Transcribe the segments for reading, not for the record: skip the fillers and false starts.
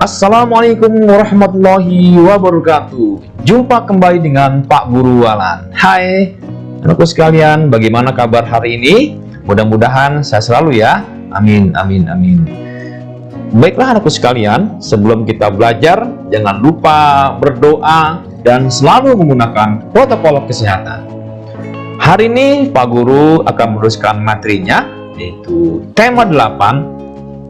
Assalamualaikum warahmatullahi wabarakatuh. Jumpa kembali dengan Pak Guru Walan. Hai anakku sekalian, bagaimana kabar hari ini? Mudah-mudahan saya selalu ya. Amin, amin, amin. Baiklah anakku sekalian, sebelum kita belajar, jangan lupa berdoa dan selalu menggunakan protokol kesehatan. Hari ini Pak Guru akan meneruskan materinya, yaitu tema 8,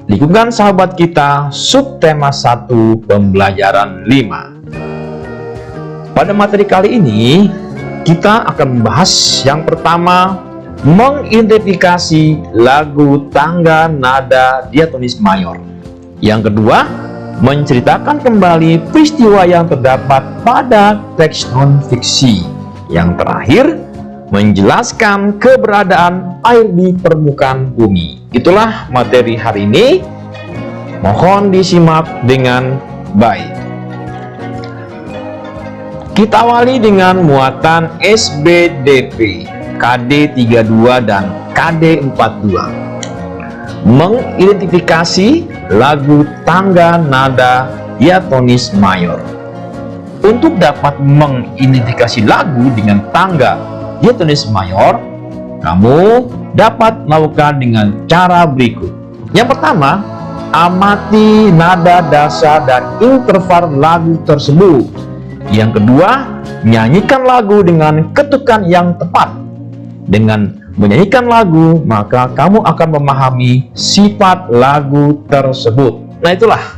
lingkungan sahabat kita, subtema 1, pembelajaran 5. Pada materi kali ini, kita akan membahas yang pertama, mengidentifikasi lagu tangga nada diatonis mayor. Yang kedua, menceritakan kembali peristiwa yang terdapat pada teks non-fiksi. Yang terakhir, menjelaskan keberadaan air di permukaan bumi. Itulah materi hari ini. Mohon disimak dengan baik. Kita awali dengan muatan SBDP, KD 32 dan KD 42. Mengidentifikasi lagu tangga nada diatonis mayor. Untuk dapat mengidentifikasi lagu dengan tangga diatonis mayor, kamu dapat melakukan dengan cara berikut. Yang pertama, amati nada dasar dan interval lagu tersebut. Yang kedua, nyanyikan lagu dengan ketukan yang tepat. Dengan menyanyikan lagu, maka kamu akan memahami sifat lagu tersebut. Nah, itulah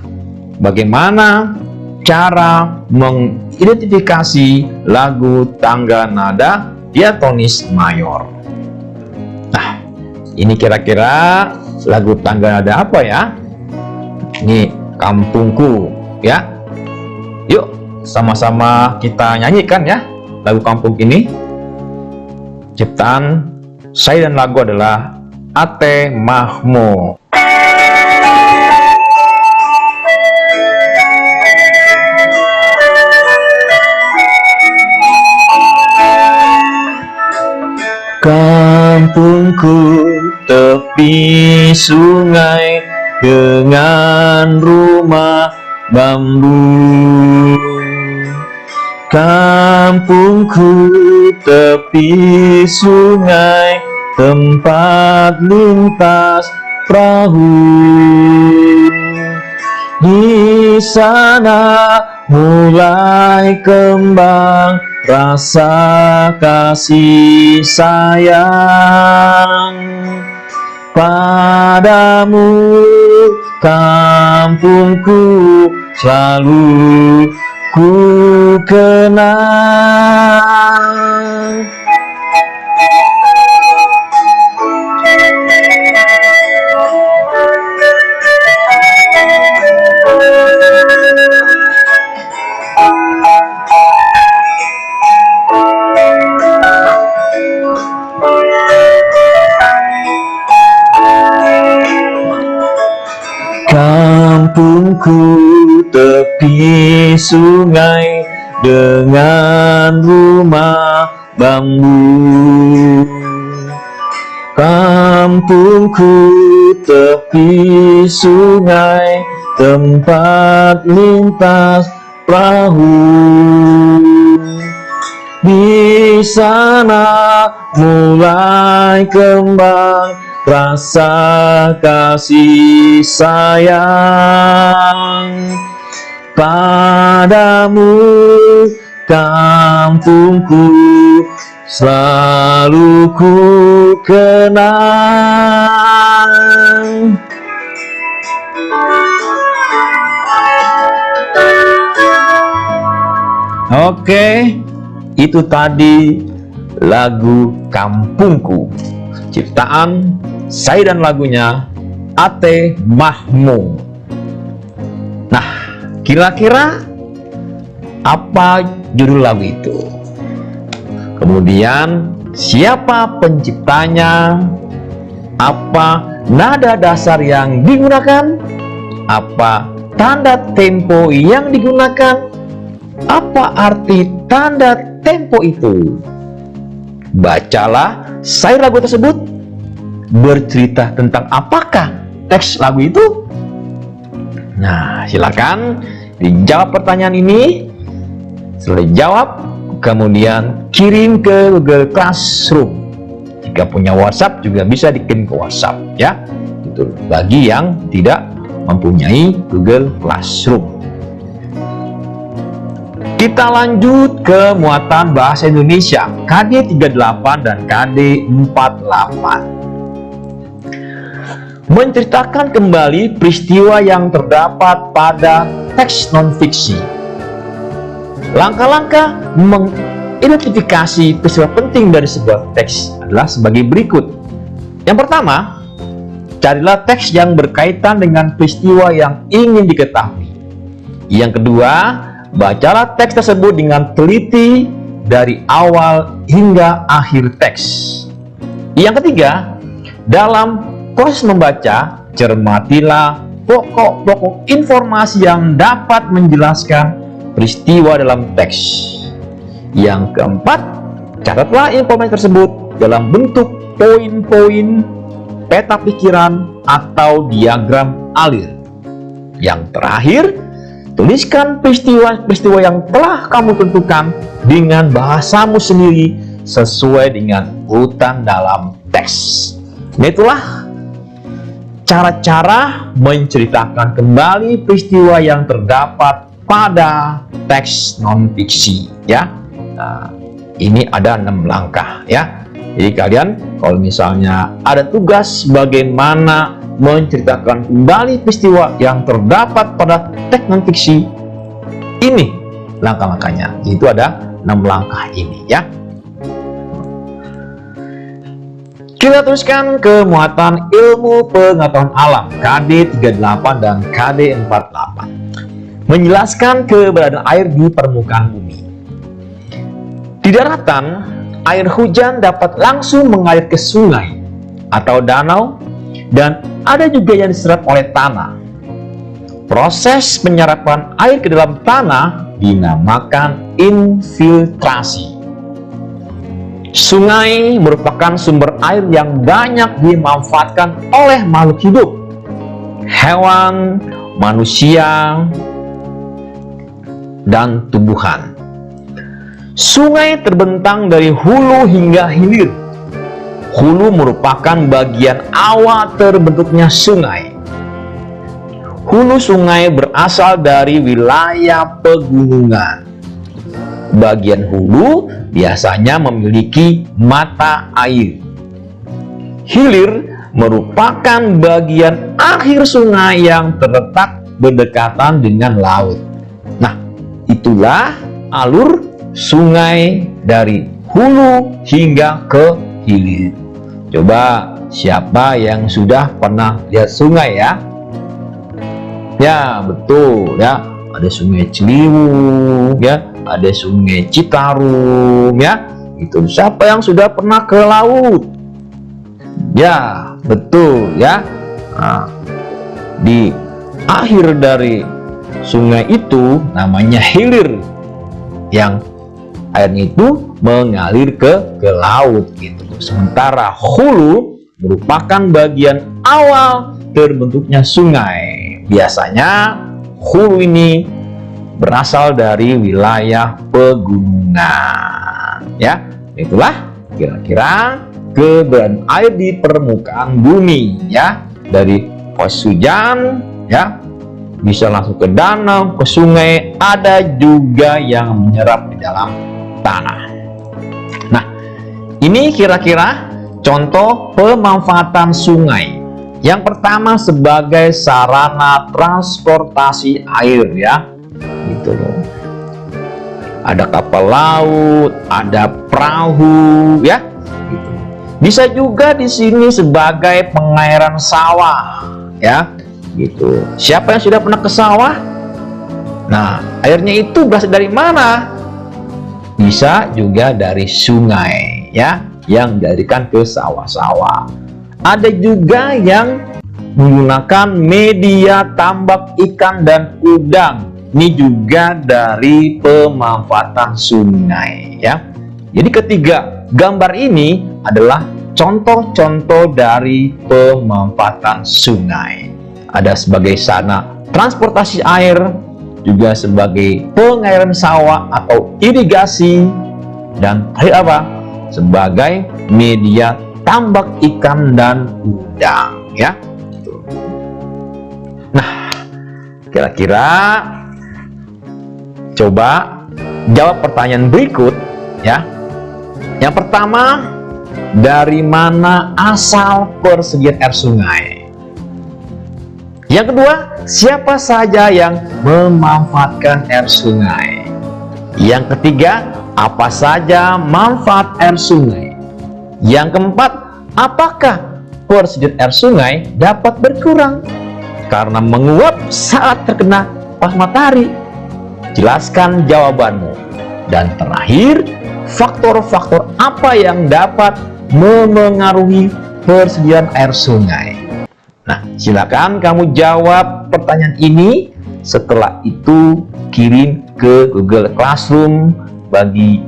bagaimana cara mengidentifikasi lagu tangga nada diatonis mayor. Nah, ini kira-kira lagu tangga nada apa ya? Ini Kampungku ya. Yuk sama-sama kita nyanyikan ya lagu Kampung ini. Ciptaan saya dan lagu adalah Ate Mahmo. Kampungku tepi sungai dengan rumah bambu. Kampungku tepi sungai, tempat lintas perahu. Di sana mulai kembang rasa kasih sayang padamu. Kampungku selalu ku kenang. Kampungku tepi sungai dengan rumah bambu. Kampungku tepi sungai, tempat lintas perahu. Di sana mulai kembang rasa kasih sayang padamu. Kampungku selalu ku kenang. Oke, itu tadi lagu Kampungku, ciptaan saya dan lagunya Ate Mahmo. Nah, kira-kira apa judul lagu itu? Kemudian siapa penciptanya? Apa nada dasar yang digunakan? Apa tanda tempo yang digunakan? Apa arti tanda tempo itu? Bacalah syair lagu tersebut. Bercerita tentang apakah teks lagu itu? Nah, silakan dijawab pertanyaan ini. Setelah dijawab, kemudian kirim ke Google Classroom. Jika punya WhatsApp juga bisa dikirim ke WhatsApp ya. Itu bagi yang tidak mempunyai Google Classroom. Kita lanjut ke muatan bahasa Indonesia KD 38 dan KD 48. Menceritakan kembali peristiwa yang terdapat pada teks non-fiksi. Langkah-langkah mengidentifikasi peristiwa penting dari sebuah teks adalah sebagai berikut. Yang pertama, carilah teks yang berkaitan dengan peristiwa yang ingin diketahui. Yang kedua, bacalah teks tersebut dengan teliti dari awal hingga akhir teks. Yang ketiga, dalam proses membaca, cermatilah pokok-pokok informasi yang dapat menjelaskan peristiwa dalam teks. Yang keempat, catatlah informasi tersebut dalam bentuk poin-poin, peta pikiran, atau diagram alir. Yang terakhir, tuliskan peristiwa-peristiwa yang telah kamu tentukan dengan bahasamu sendiri sesuai dengan urutan dalam teks. Nah, itulah cara-cara menceritakan kembali peristiwa yang terdapat pada teks non-fiksi ya. Nah, ini ada 6 langkah ya. Jadi kalian kalau misalnya ada tugas bagaimana menceritakan kembali peristiwa yang terdapat pada teks non-fiksi, ini langkah-langkahnya. Itu ada 6 langkah ini ya. Kita teruskan ke muatan ilmu pengetahuan alam KD 38 dan KD 48. Menjelaskan keberadaan air di permukaan bumi. Di daratan, air hujan dapat langsung mengalir ke sungai atau danau, dan ada juga yang diserap oleh tanah. Proses penyerapan air ke dalam tanah dinamakan infiltrasi. Sungai merupakan sumber air yang banyak dimanfaatkan oleh makhluk hidup, hewan, manusia, dan tumbuhan. Sungai terbentang dari hulu hingga hilir. Hulu merupakan bagian awal terbentuknya sungai. Hulu sungai berasal dari wilayah pegunungan. Bagian hulu biasanya memiliki mata air. Hilir merupakan bagian akhir sungai yang terletak berdekatan dengan laut. Nah, itulah alur sungai dari hulu hingga ke hilir. Coba siapa yang sudah pernah lihat sungai ya? Ya, betul ya. Ada sungai Ciliwung ya, ada sungai Citarum ya. Itu siapa yang sudah pernah ke laut? Ya, betul ya. Nah, di akhir dari sungai itu namanya hilir, yang airnya itu mengalir ke laut gitu. Sementara hulu merupakan bagian awal terbentuknya sungai. Biasanya hulu ini berasal dari wilayah pegunungan ya. Itulah kira-kira keberadaan air di permukaan bumi ya. Dari proses hujan ya, bisa langsung ke danau, ke sungai, ada juga yang menyerap di dalam tanah. Nah, ini kira-kira contoh pemanfaatan sungai. Yang pertama sebagai sarana transportasi air ya, gitu loh. Ada kapal laut, ada perahu ya, gitu. Bisa juga di sini sebagai pengairan sawah ya, gitu. Siapa yang sudah pernah ke sawah? Nah, airnya itu berasal dari mana? Bisa juga dari sungai ya, yang dijadikan ke sawah-sawah. Ada juga yang menggunakan media tambak ikan dan udang. Ini juga dari pemanfaatan sungai ya. Jadi ketiga gambar ini adalah contoh-contoh dari pemanfaatan sungai. Ada sebagai sarana transportasi air, juga sebagai pengairan sawah atau irigasi, dan terakhir apa? Sebagai media tambak ikan dan udang, ya. Nah, kira-kira coba jawab pertanyaan berikut, ya. Yang pertama, dari mana asal persediaan air sungai? Yang kedua, siapa saja yang memanfaatkan air sungai? Yang ketiga, apa saja manfaat air sungai? Yang keempat, apakah persediaan air sungai dapat berkurang karena menguap saat terkena panas matahari? Jelaskan jawabanmu. Dan terakhir, faktor-faktor apa yang dapat memengaruhi persediaan air sungai? Nah, silakan kamu jawab pertanyaan ini. Setelah itu kirim ke Google Classroom bagi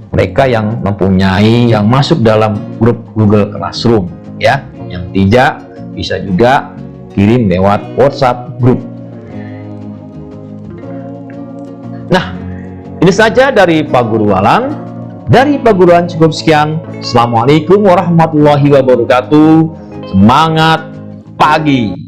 mereka yang mempunyai, yang masuk dalam grup Google Classroom, ya. Yang tidak, bisa juga kirim lewat WhatsApp group. Nah, ini saja dari Pak Guru Walan. Dari Pak Guru Walan cukup sekian. Assalamualaikum warahmatullahi wabarakatuh. Semangat pagi.